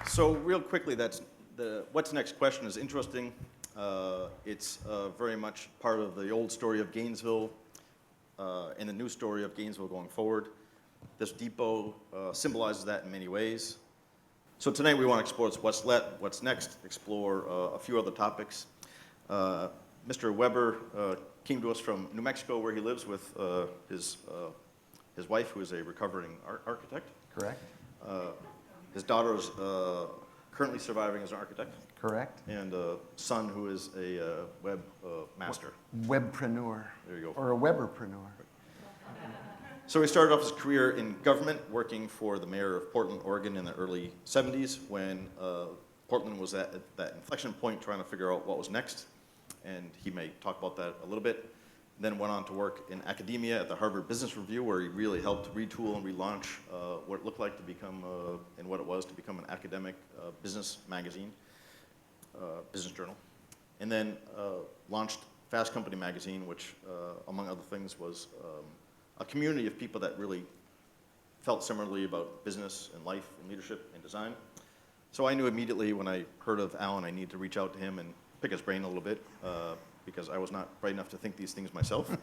So real quickly, that's the what's next question is interesting. It's very much part of the old story of Gainesville and the new story of Gainesville going forward. This depot symbolizes that in many ways. So tonight we want to explore what's next, explore a few other topics. Mr. Weber came to us from New Mexico, where he lives with his wife, who is a recovering architect. Correct. His daughter is currently surviving as an architect. Correct. And a son who is a web master. Webpreneur. There you go. Or a Weberpreneur. So he started off his career in government, working for the mayor of Portland, Oregon in the early 70s, when Portland was at that inflection point trying to figure out what was next. And he may talk about that a little bit. Then went on to work in academia at the Harvard Business Review, where he really helped retool and relaunch what it looked like to become, and what it was to become an academic business magazine, business journal. And then launched Fast Company magazine, which, among other things, was a community of people that really felt similarly about business and life and leadership and design. So I knew immediately when I heard of Alan, I needed to reach out to him and pick his brain a little bit, because I was not bright enough to think these things myself.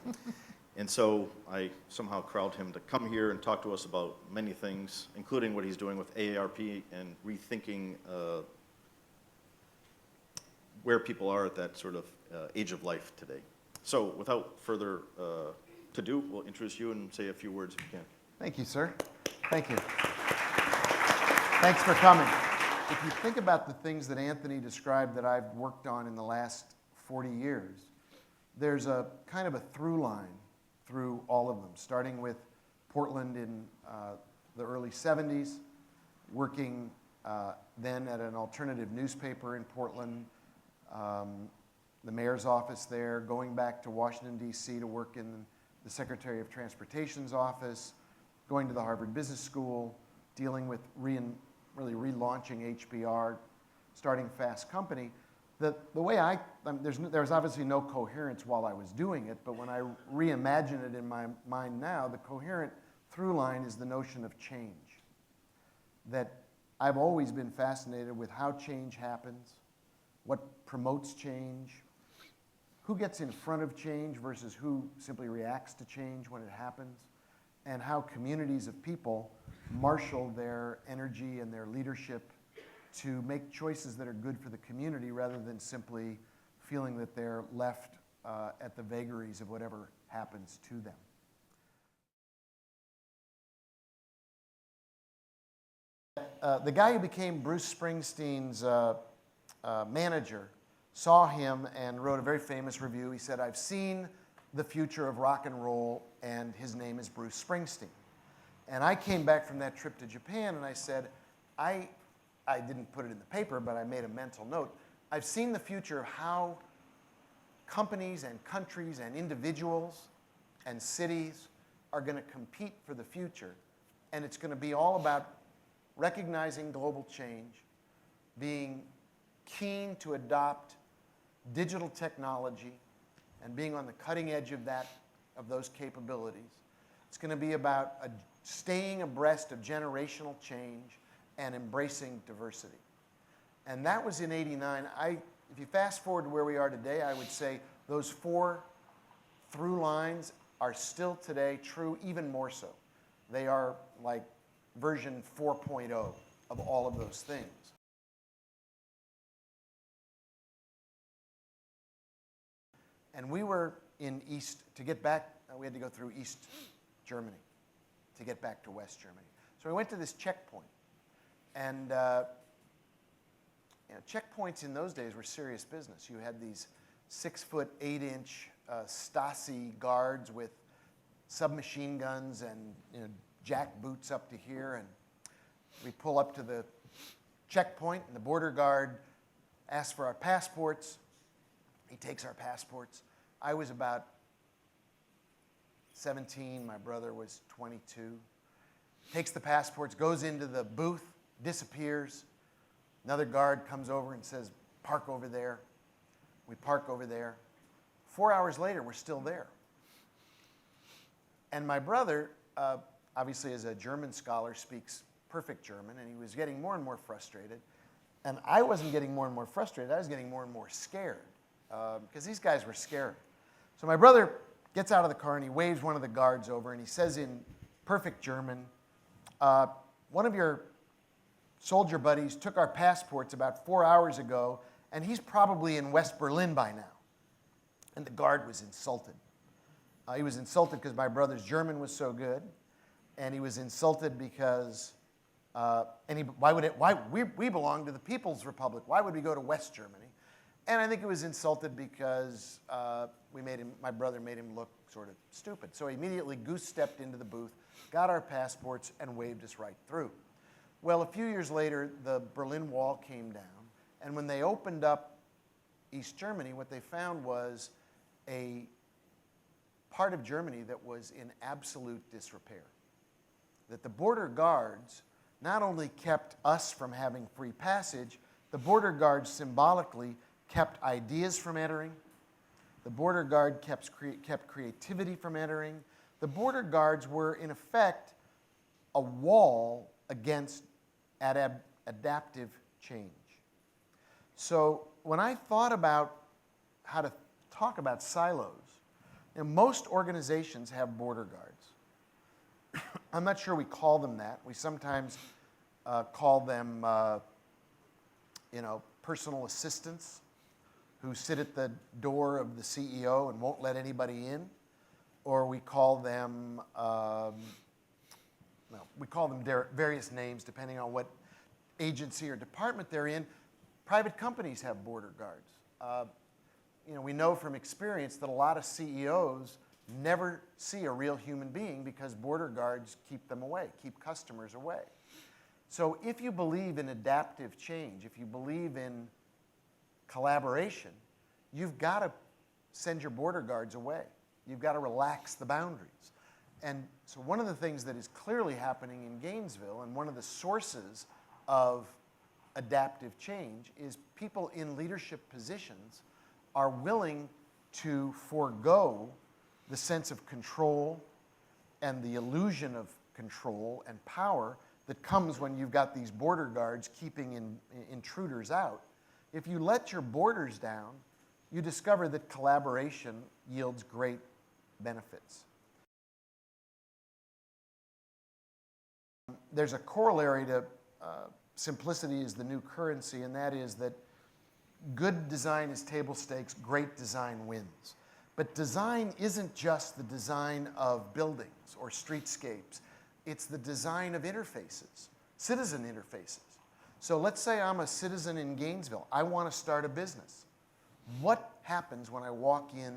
And so I somehow corralled him to come here and talk to us about many things, including what he's doing with AARP and rethinking where people are at that sort of age of life today. So without further to-do, we'll introduce you and say a few words if you can. Thank you, sir. Thank you. Thanks for coming. If you think about the things that Anthony described that I've worked on in the last 40 years, there's a kind of a through line through all of them, starting with Portland in the early 70s, working then at an alternative newspaper in Portland, the mayor's office there, going back to Washington, D.C. to work in the Secretary of Transportation's office, going to the Harvard Business School, dealing with really relaunching HBR, starting Fast Company. The way there's obviously no coherence while I was doing it, but when I reimagine it in my mind now, the coherent through line is the notion of change. That I've always been fascinated with how change happens, what promotes change, who gets in front of change versus who simply reacts to change when it happens, and how communities of people marshal their energy and their leadership to make choices that are good for the community rather than simply feeling that they're left at the vagaries of whatever happens to them. The guy who became Bruce Springsteen's manager saw him and wrote a very famous review. He said, "I've seen the future of rock and roll, and his name is Bruce Springsteen." And I came back from that trip to Japan and I said, I didn't put it in the paper, but I made a mental note. I've seen the future of how companies and countries and individuals and cities are going to compete for the future. And it's going to be all about recognizing global change, being keen to adopt digital technology, and being on the cutting edge of those capabilities. It's going to be about staying abreast of generational change and embracing diversity. And that was in '89. If you fast forward to where we are today, I would say those four through lines are still today true, even more so. They are like version 4.0 of all of those things. And we were in to get back, we had to go through East Germany to get back to West Germany. So we went to this checkpoint. And checkpoints in those days were serious business. You had these 6-foot, 8-inch Stasi guards with submachine guns and jack boots up to here. And we pull up to the checkpoint, and the border guard asks for our passports. He takes our passports. I was about 17. My brother was 22. Takes the passports, goes into the booth, disappears. Another guard comes over and says, "Park over there." We park over there. 4 hours later, we're still there. And my brother, obviously as a German scholar, speaks perfect German, and he was getting more and more frustrated. And I wasn't getting more and more frustrated. I was getting more and more scared because these guys were scary. So my brother gets out of the car and he waves one of the guards over and he says in perfect German, one of your soldier buddies took our passports about 4 hours ago and he's probably in West Berlin by now. And the guard was insulted. He was insulted because my brother's German was so good, and he was insulted because we belong to the People's Republic. Why would we go to West Germany? And I think it was insulted because my brother made him look sort of stupid. So he immediately goose-stepped into the booth, got our passports, and waved us right through. Well, a few years later, the Berlin Wall came down, and when they opened up East Germany, what they found was a part of Germany that was in absolute disrepair. That the border guards not only kept us from having free passage, the border guards symbolically kept ideas from entering. The border guard kept creativity from entering. The border guards were, in effect, a wall against adaptive change. So when I thought about how to talk about silos, most organizations have border guards. I'm not sure we call them that. We sometimes call them, personal assistants who sit at the door of the CEO and won't let anybody in. Or we call them, various names depending on what agency or department they're in. Private companies have border guards. We know from experience that a lot of CEOs never see a real human being because border guards keep them away, keep customers away. So if you believe in adaptive change, if you believe in collaboration, you've got to send your border guards away. You've got to relax the boundaries. And so one of the things that is clearly happening in Gainesville, and one of the sources of adaptive change, is people in leadership positions are willing to forego the sense of control and the illusion of control and power that comes when you've got these border guards keeping intruders out. If you let your borders down, you discover that collaboration yields great benefits. There's a corollary to simplicity is the new currency, and that is that good design is table stakes, great design wins. But design isn't just the design of buildings or streetscapes. It's the design of interfaces, citizen interfaces. So let's say I'm a citizen in Gainesville. I want to start a business. What happens when I walk in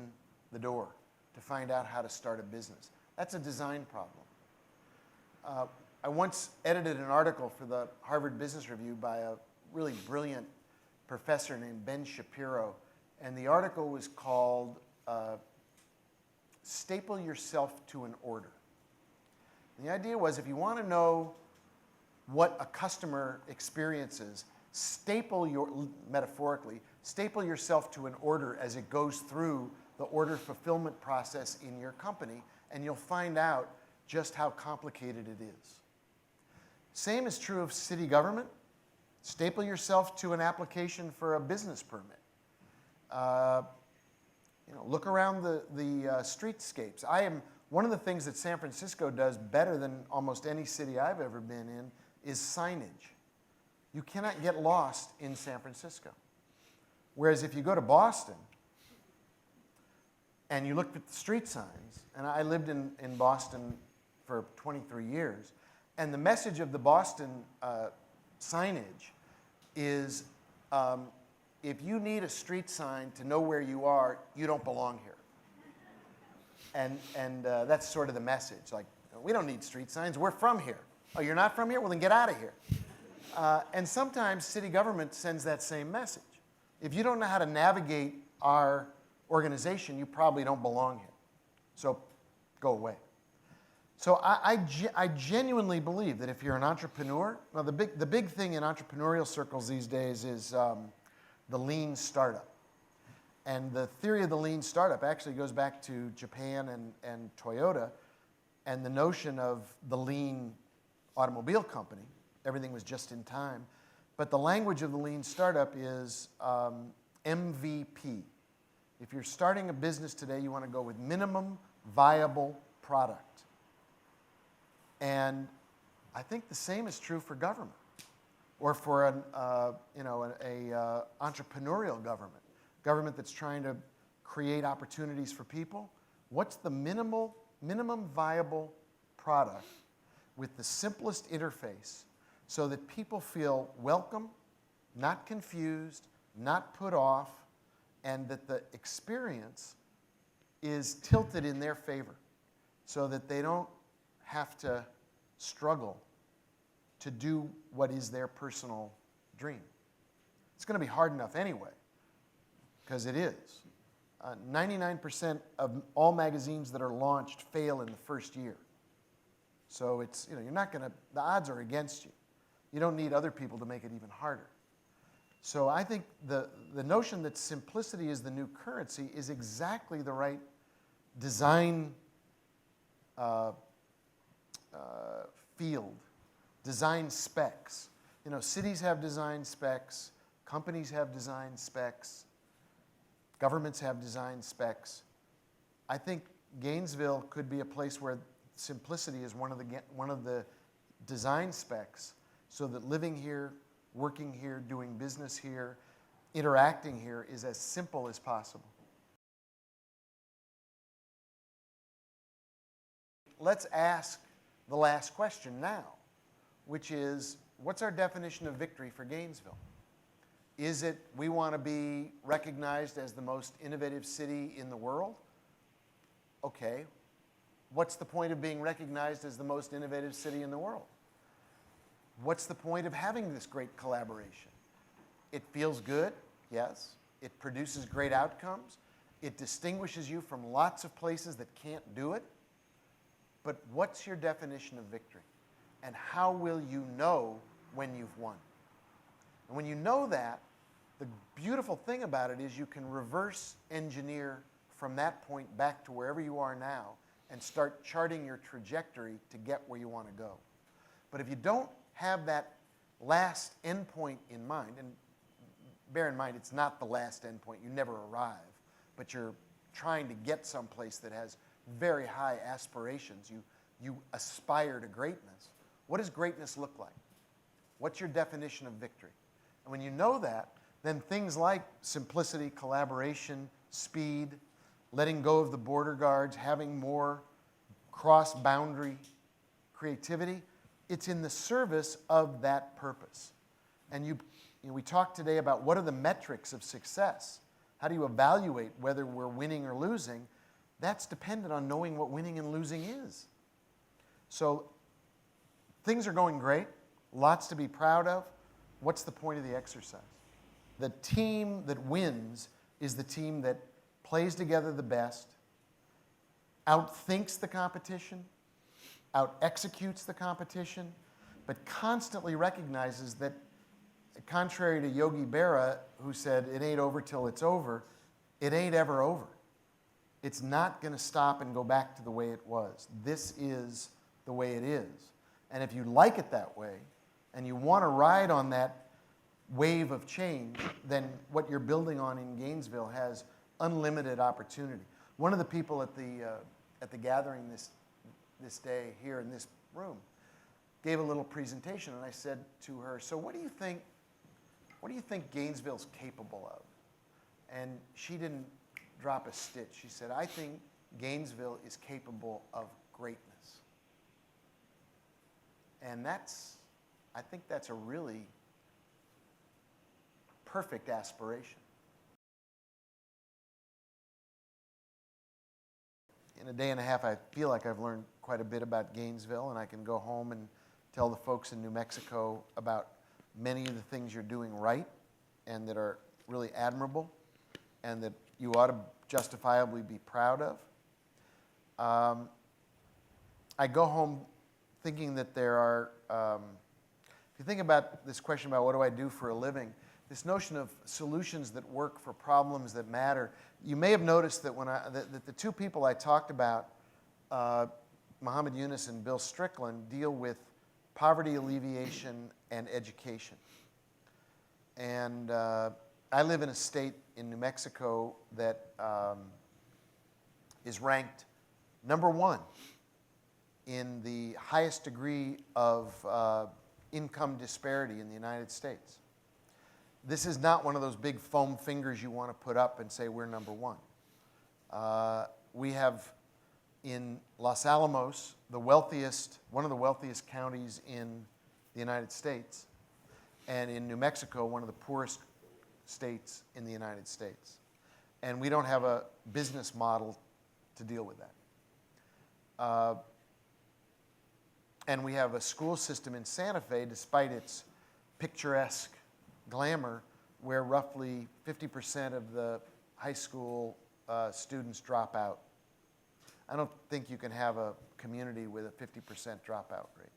the door to find out how to start a business? That's a design problem. I once edited an article for the Harvard Business Review by a really brilliant professor named Ben Shapiro, and the article was called Staple Yourself to an Order. And the idea was if you want to know what a customer experiences, metaphorically, staple yourself to an order as it goes through the order fulfillment process in your company, and you'll find out just how complicated it is. Same is true of city government. Staple yourself to an application for a business permit. Look around the streetscapes. One of the things that San Francisco does better than almost any city I've ever been in is signage. You cannot get lost in San Francisco. Whereas if you go to Boston and you look at the street signs, and I lived in Boston for 23 years, and the message of the Boston signage is if you need a street sign to know where you are, you don't belong here. And that's sort of the message. Like, we don't need street signs. We're from here. Oh, you're not from here? Well, then get out of here. And sometimes city government sends that same message. If you don't know how to navigate our organization, you probably don't belong here. So go away. So I genuinely believe that if you're an entrepreneur, now the big thing in entrepreneurial circles these days is the lean startup. And the theory of the lean startup actually goes back to Japan and Toyota, and the notion of the lean automobile company. Everything was just in time. But the language of the lean startup is MVP. If you're starting a business today, you want to go with minimum viable product. And I think the same is true for government, or for an entrepreneurial government that's trying to create opportunities for people. What's the minimum viable product with the simplest interface so that people feel welcome, not confused, not put off, and that the experience is tilted in their favor so that they don't have to struggle to do what is their personal dream. It's going to be hard enough anyway, because it is. 99% of all magazines that are launched fail in the first year. So it's, you're not going to, the odds are against you. You don't need other people to make it even harder. So I think the notion that simplicity is the new currency is exactly the right design field, design specs. Cities have design specs, companies have design specs, governments have design specs. I think Gainesville could be a place where simplicity is one of the design specs, so that living here, working here, doing business here, interacting here is as simple as possible. Let's ask the last question now, which is, what's our definition of victory for Gainesville? Is it we want to be recognized as the most innovative city in the world? Okay. What's the point of being recognized as the most innovative city in the world? What's the point of having this great collaboration? It feels good, yes. It produces great outcomes. It distinguishes you from lots of places that can't do it. But what's your definition of victory? And how will you know when you've won? And when you know that, the beautiful thing about it is you can reverse engineer from that point back to wherever you are now and start charting your trajectory to get where you want to go. But if you don't have that last endpoint in mind, and bear in mind it's not the last endpoint, you never arrive, but you're trying to get someplace that has very high aspirations. You aspire to greatness. What does greatness look like? What's your definition of victory? And when you know that, then things like simplicity, collaboration, speed, letting go of the border guards, having more cross-boundary creativity, it's in the service of that purpose. And we talked today about what are the metrics of success. How do you evaluate whether we're winning or losing? That's dependent on knowing what winning and losing is. So things are going great, lots to be proud of. What's the point of the exercise? The team that wins is the team that plays together the best, outthinks the competition, out-executes the competition, but constantly recognizes that, contrary to Yogi Berra, who said, it ain't over till it's over, it ain't ever over. It's not going to stop and go back to the way it was. This is the way it is. And if you like it that way, and you want to ride on that wave of change, then what you're building on in Gainesville has unlimited opportunity. One of the people at the gathering this day here in this room gave a little presentation, and I said to her, so what do you think Gainesville's capable of? And she didn't drop a stitch. She said, I think Gainesville is capable of greatness. And I think that's a really perfect aspiration. In a day and a half, I feel like I've learned quite a bit about Gainesville, and I can go home and tell the folks in New Mexico about many of the things you're doing right and that are really admirable and that you ought to justifiably be proud of. I go home thinking that there are, if you think about this question about what do I do for a living, this notion of solutions that work for problems that matter. You may have noticed that that the two people I talked about, Muhammad Yunus and Bill Strickland, deal with poverty alleviation and education. And I live in a state in New Mexico that is ranked #1 in the highest degree of income disparity in the United States. This is not one of those big foam fingers you want to put up and say we're #1. We have in Los Alamos, one of the wealthiest counties in the United States, and in New Mexico, one of the poorest states in the United States. And we don't have a business model to deal with that. And we have a school system in Santa Fe, despite its picturesque glamour, where roughly 50% of the high school students drop out. I don't think you can have a community with a 50% dropout rate.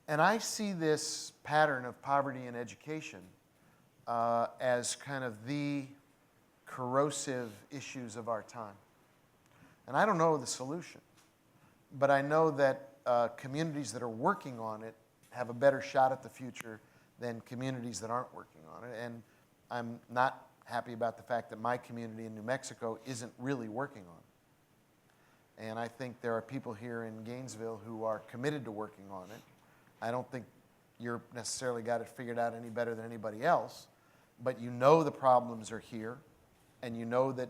And I see this pattern of poverty in education as kind of the corrosive issues of our time. And I don't know the solution, but I know that communities that are working on it have a better shot at the future than communities that aren't working on it. And I'm not happy about the fact that my community in New Mexico isn't really working on it. And I think there are people here in Gainesville who are committed to working on it. I don't think you're necessarily got it figured out any better than anybody else, but you know the problems are here, and you know that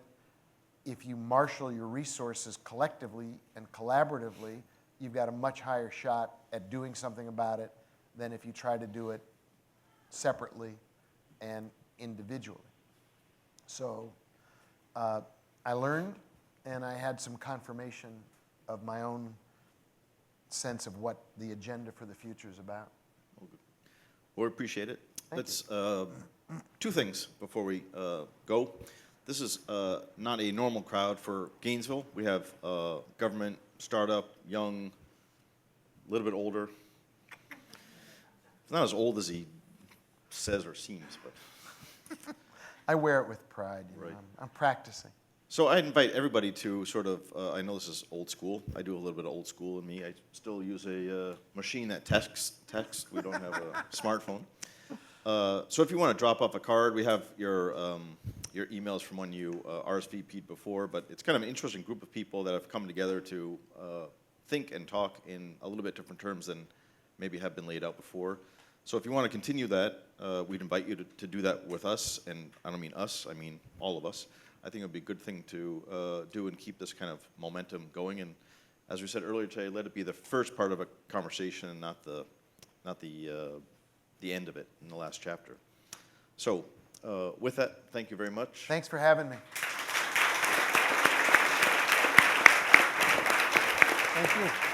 if you marshal your resources collectively and collaboratively, you've got a much higher shot at doing something about it than if you try to do it separately and individually. So I learned, and I had some confirmation of my own sense of what the agenda for the future is about. Well, we appreciate it. Let's two things before we go. This is not a normal crowd for Gainesville. We have government, startup, young, a little bit older. It's not as old as he says or seems, but I wear it with pride. You know. Right. I'm practicing. So I invite everybody to sort of, I know this is old school. I do a little bit of old school in me. I still use a machine that texts. We don't have a smartphone. So if you want to drop off a card, we have your emails from when you RSVP'd before, but it's kind of an interesting group of people that have come together to think and talk in a little bit different terms than maybe have been laid out before. So if you want to continue that, we'd invite you to do that with us, and I don't mean us, I mean all of us. I think it would be a good thing to do and keep this kind of momentum going. And as we said earlier today, let it be the first part of a conversation and not the end of it in the last chapter. So with that, thank you very much. Thanks for having me. Thank you.